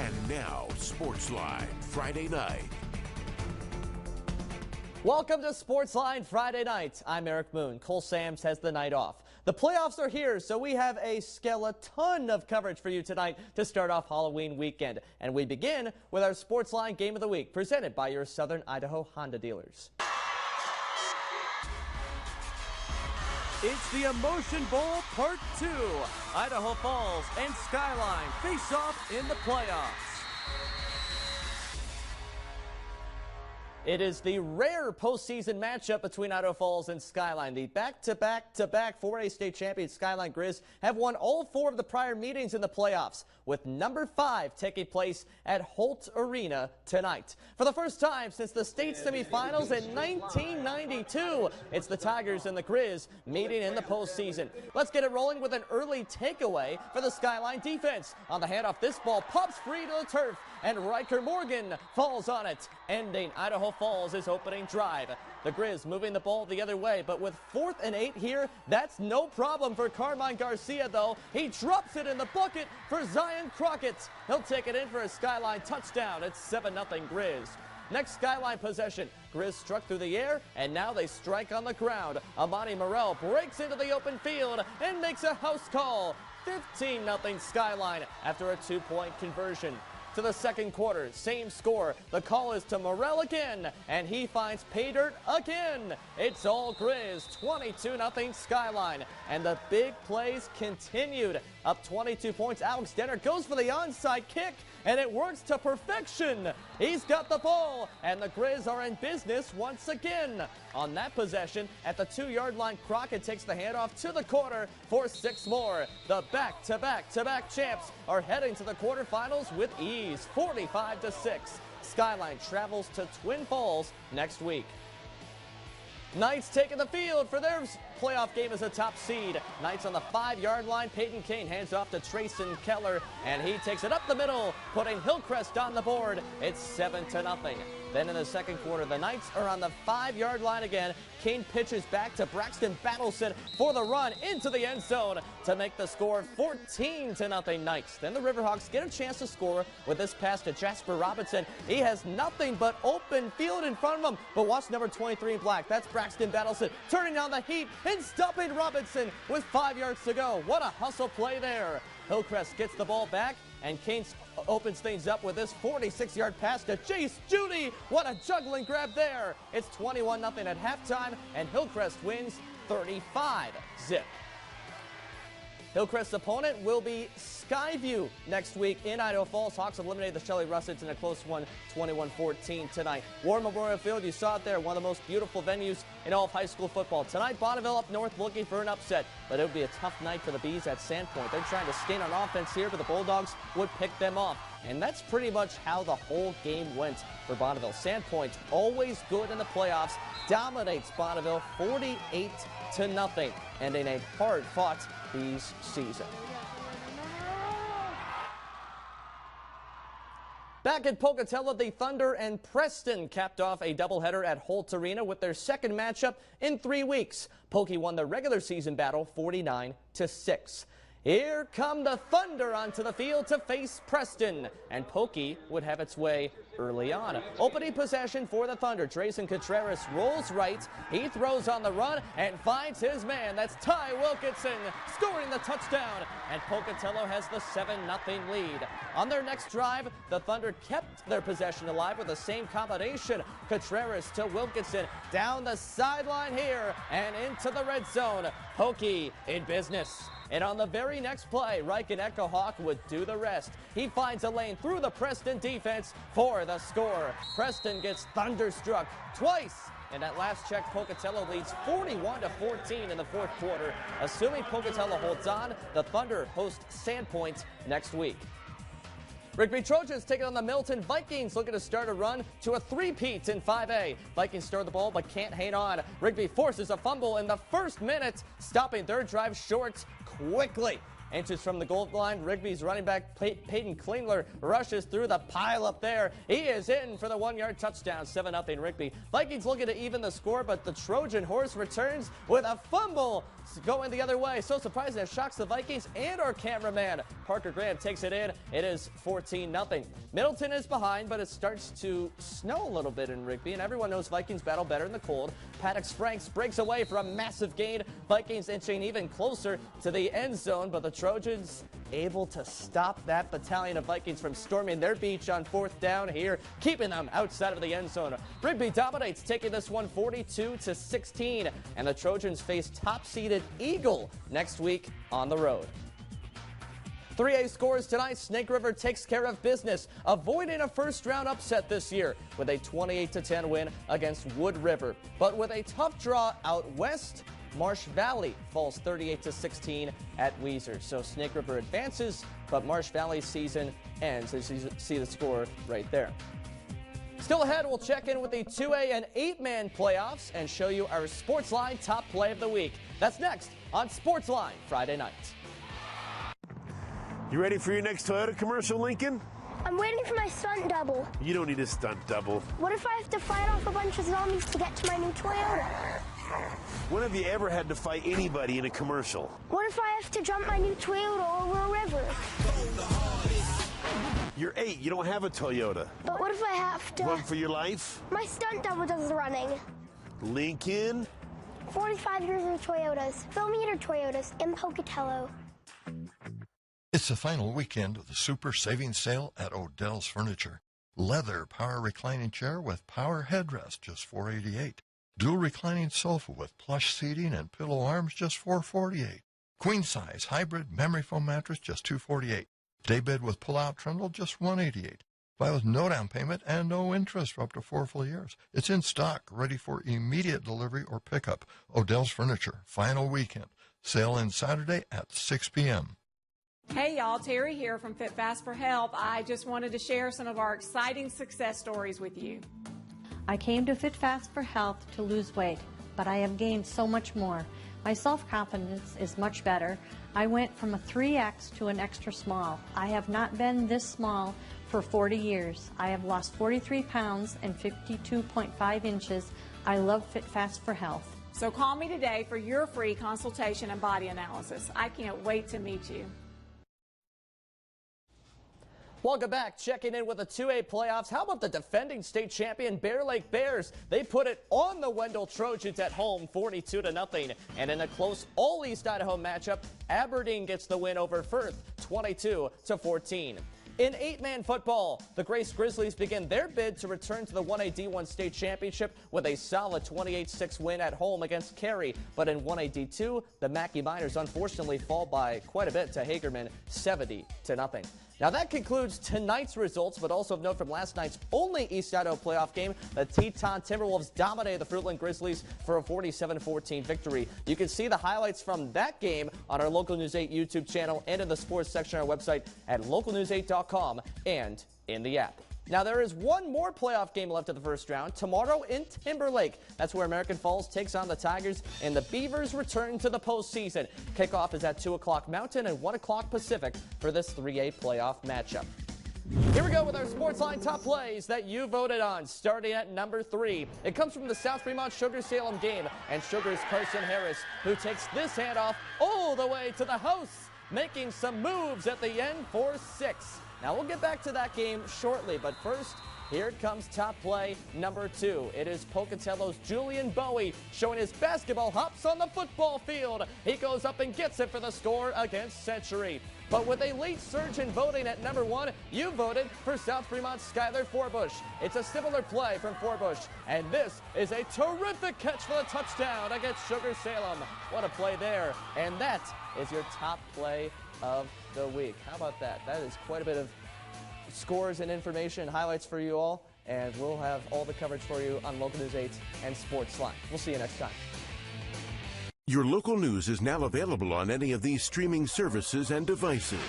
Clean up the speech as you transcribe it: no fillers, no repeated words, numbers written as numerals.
And now, Sportsline Friday Night. Welcome to Sportsline Friday Night. I'm Eric Moon. Cole Sams has the night off. The playoffs are here, so we have a skeleton of coverage for you tonight to start off Halloween weekend. And we begin with our Sportsline Game of the Week, presented by your Southern Idaho Honda dealers. It's the Emotion Bowl Part 2. Idaho Falls and Skyline face off in the playoffs. It is the rare postseason matchup between Idaho Falls and Skyline. The back-to-back 4A state champion Skyline Grizz have won all 4 of the prior meetings in the playoffs, with number 5 taking place at Holt Arena tonight. For the first time since the state semifinals in 1992, it's the Tigers and the Grizz meeting in the postseason. Let's get it rolling with an early takeaway for the Skyline defense. On the handoff, this ball pops free to the turf, and Riker Morgan falls on it, ending Idaho Falls' opening drive. The Grizz moving the ball the other way, but with 4th and 8 here, that's no problem for Carmine Garcia, though. He drops it in the bucket for Zion Crockett. He'll take it in for a Skyline touchdown. It's 7-0 Grizz. Next Skyline possession, Grizz struck through the air, and now they strike on the ground. Amani Morrell breaks into the open field and makes a house call. 15-0 Skyline after a 2-point conversion. To the second quarter, same score. The call is to Morrell again, and he finds pay dirt again. It's all Grizz, 22-0 Skyline, and the big plays continued. Up 22 points, Alex Denner goes for the onside kick, and it works to perfection. He's got the ball, and the Grizz are in business once again. On that possession, at the 2-yard line, Crockett takes the handoff to the corner for 6 more. The back-to-back champs are heading to the quarterfinals with ease, 45-6. Skyline travels to Twin Falls next week. Knights taking the field for their playoff game as a top seed. Knights on the 5-yard line. Peyton Kane hands off to Trayson Keller, and he takes it up the middle, putting Hillcrest on the board. It's 7-0. Then in the second quarter, the Knights are on the 5-yard line again. Kane pitches back to Braxton Battleson for the run into the end zone to make the score 14-0 Knights. Then the Riverhawks get a chance to score with this pass to Jasper Robinson. He has nothing but open field in front of him, but watch number 23 in black. That's Braxton Battleson turning down the heat and stopping Robinson with 5 yards to go. What a hustle play there. Hillcrest gets the ball back, and Kane opens things up with this 46-yard pass to Jace Judy. What a juggling grab there. It's 21-0 at halftime, and Hillcrest wins 35-0. Hillcrest's opponent will be Skyview next week in Idaho Falls. Hawks eliminated the Shelley Russets in a close one, 21-14 tonight. War Memorial Field, you saw it there, one of the most beautiful venues in all of high school football. Tonight, Bonneville up north looking for an upset, but it would be a tough night for the Bees at Sandpoint. They're trying to skate on offense here, but the Bulldogs would pick them off. And that's pretty much how the whole game went for Bonneville. Sandpoint, always good in the playoffs, dominates Bonneville 48-0, ending a hard-fought Bees season. Back at Pocatello, the Thunder and Preston capped off a doubleheader at Holt Arena with their second matchup in 3 weeks. Pokey won the regular season battle 49-6. Here come the Thunder onto the field to face Preston, and Pokey would have its way early on. Opening possession for the Thunder. Drayson Contreras rolls right. He throws on the run and finds his man. That's Ty Wilkinson scoring the touchdown, and Pocatello has the 7-0 lead. On their next drive, the Thunder kept their possession alive with the same combination. Contreras to Wilkinson down the sideline here and into the red zone. Pokey in business. And on the very next play, Riken Echohawk would do the rest. He finds a lane through the Preston defense for the score. Preston gets thunderstruck twice. And at last check, Pocatello leads 41-14 in the fourth quarter. Assuming Pocatello holds on, the Thunder host Sandpoint next week. Rigby Trojans taking on the Milton Vikings, looking to start a run to a three-peat in 5A. Vikings start the ball but can't hang on. Rigby forces a fumble in the first minute, stopping their drive short quickly. inches from the goal line. Rigby's running back Peyton Klingler rushes through the pile up there. He is in for the 1-yard touchdown, 7-0 Rigby. Vikings looking to even the score, but the Trojan horse returns with a fumble going the other way. So surprising, it shocks the Vikings and our cameraman. Parker Graham takes it in. It is 14-0. Middleton is behind, but it starts to snow a little bit in Rigby, and everyone knows Vikings battle better in the cold. Paddock Franks breaks away for a massive gain. Vikings inching even closer to the end zone, but the Trojans able to stop that battalion of Vikings from storming their beach on 4th down here, keeping them outside of the end zone. Rigby dominates, taking this one 42-16, and the Trojans face top-seeded Eagle next week on the road. 3A scores tonight. Snake River takes care of business, avoiding a first-round upset this year with a 28-10 win against Wood River. But with a tough draw out west, Marsh Valley falls 38-16 at Weiser. So Snake River advances, but Marsh Valley's season ends, as you see the score right there. Still ahead, we'll check in with the 2A and 8-man playoffs and show you our Sportsline top play of the week. That's next on Sportsline Friday night. You ready for your next Toyota commercial, Lincoln? I'm waiting for my stunt double. You don't need a stunt double. What if I have to fight off a bunch of zombies to get to my new Toyota? When have you ever had to fight anybody in a commercial? What if I have to jump my new Toyota over a river? You're 8. You don't have a Toyota. But what if I have to... Run for your life? My stunt double does the running. Lincoln? 45 years of Toyotas. Filmeter Toyotas in Pocatello. It's the final weekend of the Super Savings Sale at Odell's Furniture. Leather power reclining chair with power headrest, just $488. Dual reclining sofa with plush seating and pillow arms, just $448. Queen size hybrid memory foam mattress, just $248. Daybed with pull-out trundle, just $188. Buy with no down payment and no interest for up to 4 full years. It's in stock, ready for immediate delivery or pickup. Odell's Furniture, final weekend. Sale ends Saturday at 6 p.m. Hey y'all, Terry here from Fit Fast for Health. I just wanted to share some of our exciting success stories with you. I came to Fit Fast for Health to lose weight, but I have gained so much more. My self-confidence is much better. I went from a 3X to an extra small. I have not been this small for 40 years. I have lost 43 pounds and 52.5 inches. I love Fit Fast for Health. So call me today for your free consultation and body analysis. I can't wait to meet you. Welcome back. Checking in with the 2A playoffs. How about the defending state champion Bear Lake Bears? They put it on the Wendell Trojans at home, 42-0. And in a close all-East Idaho matchup, Aberdeen gets the win over Firth, 22-14. In 8-man football, the Grace Grizzlies begin their bid to return to the 1A D1 state championship with a solid 28-6 win at home against Cary. But in 1A D2, the Mackey Miners unfortunately fall by quite a bit to Hagerman, 70-0. Now that concludes tonight's results, but also of note from last night's only East Idaho playoff game, the Teton Timberwolves dominated the Fruitland Grizzlies for a 47-14 victory. You can see the highlights from that game on our Local News 8 YouTube channel and in the sports section on our website at localnews8.com and in the app. Now, there is one more playoff game left of the first round, tomorrow in Timberlake. That's where American Falls takes on the Tigers, and the Beavers return to the postseason. Kickoff is at 2 o'clock Mountain and 1 o'clock Pacific for this 3A playoff matchup. Here we go with our Sportsline top plays that you voted on, starting at number 3. It comes from the South Fremont Sugar-Salem game, and Sugar's Carson Harris, who takes this handoff all the way to the house, making some moves at the end for 6. Now, we'll get back to that game shortly, but first, here comes top play number 2. It is Pocatello's Julian Bowie showing his basketball hops on the football field. He goes up and gets it for the score against Century. But with a late surge in voting at number 1, you voted for South Fremont's Skylar Forbush. It's a similar play from Forbush, and this is a terrific catch for the touchdown against Sugar-Salem. What a play there, and that is your top play of the week. How about that? That is quite a bit of scores and information and highlights for you all, and we'll have all the coverage for you on Local News 8 and Sportsline. We'll see you next time. Your local news is now available on any of these streaming services and devices.